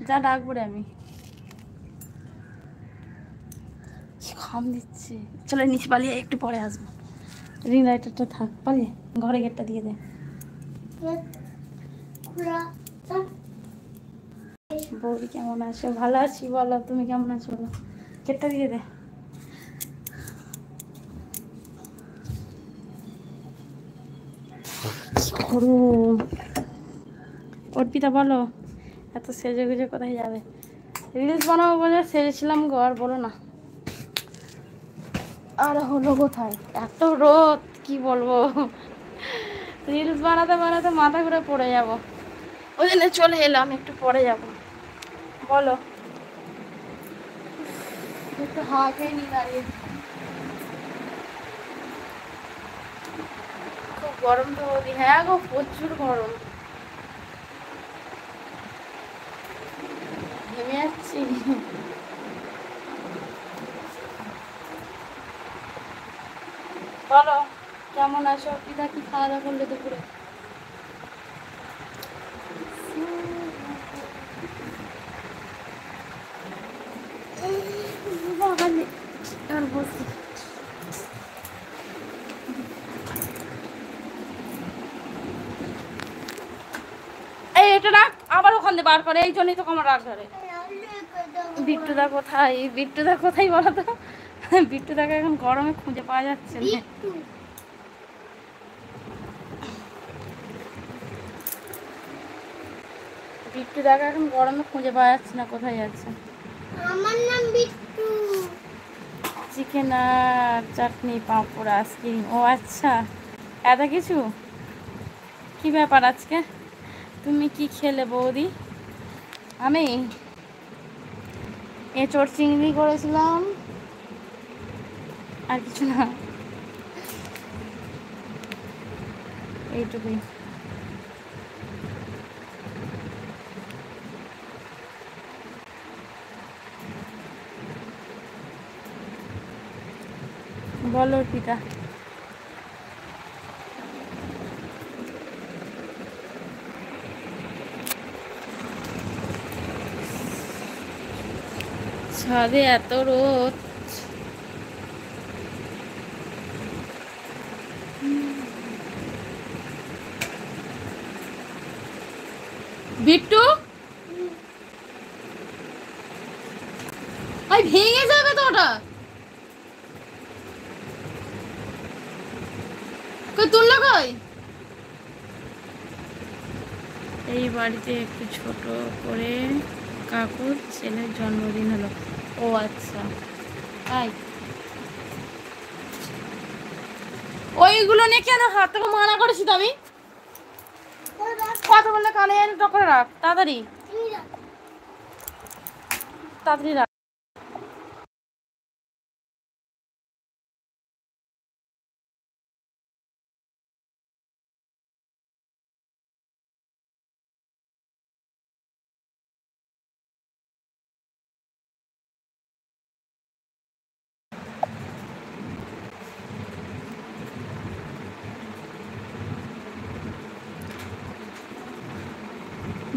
যা ডাকবো রে আমি। খাম দিচ্ছে, চলে নিচে পালিয়ে একটু পরে আসবো। রিং লাইটারটা থাক, পালিয়ে ঘরে গেটটা দিয়ে দে। বৌদি কেমন আছো? ভালো আছি, বলো তুমি কেমন আছো বলো। গেটটা দিয়ে দে। অর্পিতা বলো, এত সেজে গুজে কোথায় যাবে? রিলস বানাবো বলে সেজেছিলাম গো, আর বলো না। আর হলো কোথায়, এত রোদ কি বলবো। রিলস বানাতে বানাতে মাথা ঘুরে পড়ে যাব, ওই জন্য চলে এলাম, একটু পরে যাব। বলো, একটু হাওয়া খেয়ে নি দাঁড়িয়ে। খুব গরম তো বৌদি। হ্যাঁ গো, প্রচুর গরম, ঘেমে যাচ্ছি। বলো কেমন আছো? পিতা কি খাওয়া দাওয়া করলে দুপুরে? আর বসি এই, এটা রাখ, আবার ওখান দিয়ে বার করে, এই জন্যই তো আমার রাগ ধরে। বিট্টুদা কোথায়? বিট্টুদা কোথায় বলো তো? বিট্টুদাকে এখন গরমে খুঁজে পাওয়া যাচ্ছে না। বিট্টুদাকে এখন গরমে খুঁজে পাওয়া যাচ্ছে না, কোথায় যাচ্ছে। আমার নাম বিট্টু। চিকেন আর চাটনি, পাঁপড়, আইসক্রিম। ও আচ্ছা, এত কিছু। কি ব্যাপার আজকে? তুমি কি খেলে বৌদি? আমি এঁচড় চিংড়ি করেছিলাম, আর কিছু না, এইটুকুই। বলো পিতা। ছাদে এত রোদ। বিট্টু, ওই ভেঙে যাবে তো ওটা, কই তুললো কই? এই বাড়িতে একটু ছোট করে কাকুর ছেলের জন্মদিন হলো। ও আচ্ছা, তাই। ওইগুলো নিয়ে কেন হাত থেকে মানা করেছি তো আমি? কথা বললে কানে করে রাখ, তাড়াতাড়ি তাড়াতাড়ি রাখ।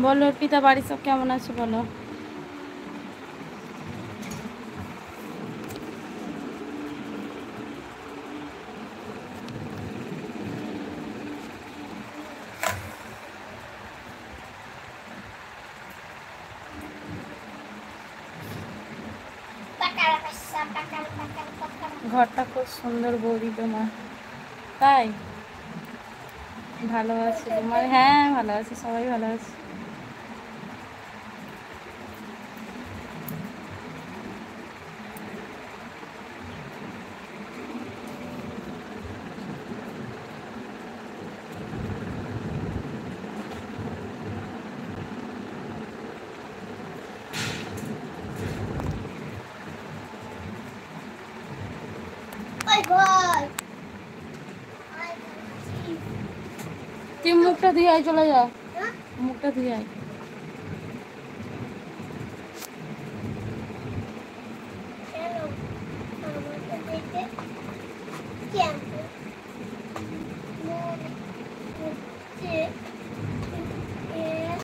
বলো পিতা, বাড়ির সব কেমন আছে বলো। ঘরটা খুব সুন্দর বৌদি তোমার, তাই। ভালো আছে তোমার? হ্যাঁ ভালো আছে, সবাই ভালো আছে। তুই মুখটা ধুয়ে আয়, চলে যা, মুখটা ধুয়ে আয়।